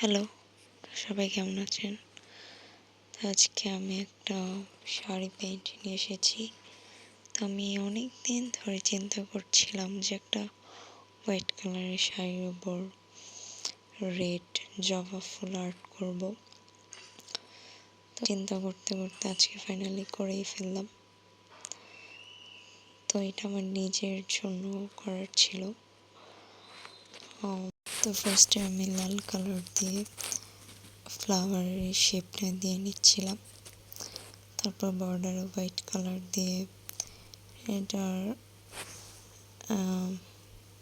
Hello, সবাই কেমন আছেন? তো আজকে আমি একটা শাড়ি পেইন্ট নিয়ে এসেছি। তো আমি অনেক দিন ধরে চিন্তা করছিলাম যে একটা হোয়াইট কালারের শাড়ির উপর রেড জবা ফুল আর্ট করব। তো চিন্তা করতে করতে আজকে ফাইনালি করেই ফেললাম। তো এটা আমার নিজের জন্য করার ছিল। তো ফার্স্টে আমি লাল কালার দিয়ে ফ্লাওয়ারের শেপটা দিয়ে নিচ্ছিলাম। তারপর বর্ডারে হোয়াইট কালার দিয়ে এটার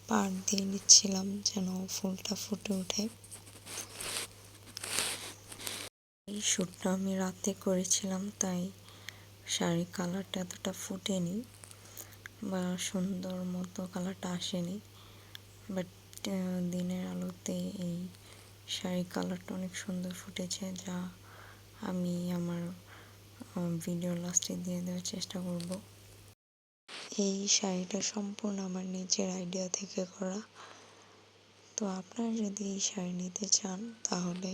পাড় দিয়ে নিচ্ছিলাম যেন ফুলটা ফুটে ওঠে। এই শ্যুটটা আমি রাতে করেছিলাম, তাই শাড়ির কালারটা এতটা ফুটেনি বা সুন্দর মতো কালারটা আসেনি, বাট দিনের আলোতে এই শাড়ির কালারটা অনেক সুন্দর ফুটেছে, যা আমি আমার ভিডিও লাস্টে দিয়ে দেওয়ার চেষ্টা করব। এই শাড়িটা সম্পূর্ণ আমার নিজের আইডিয়া থেকে করা। তো আপনারা যদি এই শাড়ি নিতে চান তাহলে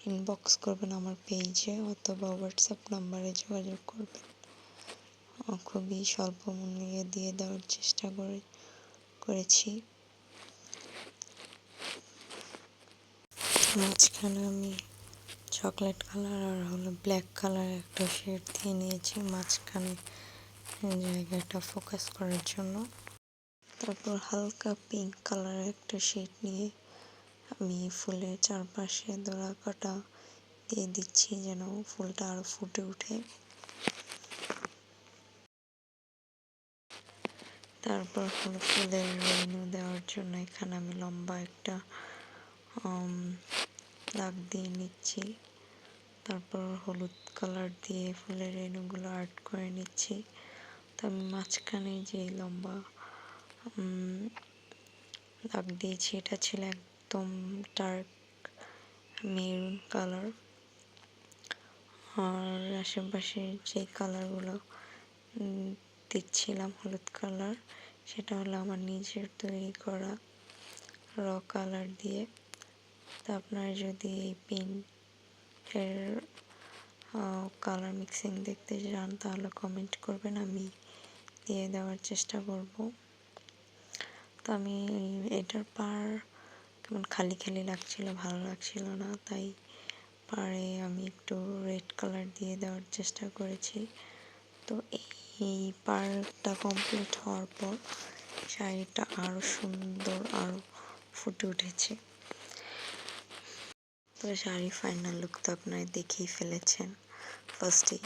ইনবক্স করবেন আমার পেজে অথবা হোয়াটসঅ্যাপ নাম্বারে যোগাযোগ করবেন। খুবই স্বল্প মূল্যে দিয়ে দেওয়ার চেষ্টা করেছি। মাঝখানে আমি চকলেট কালার আর ব্ল্যাক কালার একটা শেড দিয়ে নিয়েছি মাঝখানে জায়গাটা ফোকাস করার জন্য। তারপর হালকা পিঙ্ক কালারের একটা শেড নিয়ে আমি ফুলের চারপাশে ডোরা কাটা দিয়ে দিচ্ছি যেন ফুলটা আরো ফুটে ওঠে। তারপর ফুলের রেনু দেওয়ার জন্য এখানে আমি লম্বা একটা দাগ দিয়ে নিচ্ছি। তারপর হলুদ কালার দিয়ে ফুলের রেনুগুলো আর্ট করে নিচ্ছি। তো আমি মাঝখানে যে লম্বা দাগ দিয়েছি এটা ছিল একদম ডার্ক মেরুন কালার, আর আশেপাশে যে কালারগুলো দিচ্ছিলাম হলুদ কালার, সেটা হলো আমার নিজের তৈরি করা র কালার দিয়ে। তো আপনারা যদি এই পেইন্টের কালার মিক্সিং দেখতে চান তাহলে কমেন্ট করবেন, আমি দিয়ে দেওয়ার চেষ্টা করব। তো আমি এটার পাড় কেমন খালি খালি লাগছিল, ভালো লাগছিল না, তাই পাড়ে আমি একটু রেড কালার দিয়ে দেওয়ার চেষ্টা করেছি। তো এই পাড়টা কমপ্লিট হওয়ার পর শাড়িটা আরও সুন্দর আরও ফুটে উঠেছে। তো শাড়ির ফাইনাল লুক তো আপনারা দেখেই ফেলেছেন ফার্স্টেই।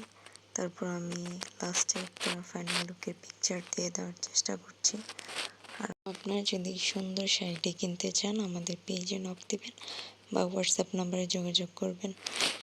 তারপর আমি লাস্টে একটা ফাইনাল লুকের পিকচার দিয়ে দেওয়ার চেষ্টা করছি। আর আপনারা যদি সুন্দর শাড়িটি কিনতে চান আমাদের পেজে নক দিবেন বা হোয়াটসঅ্যাপ নাম্বারে যোগাযোগ করবেন।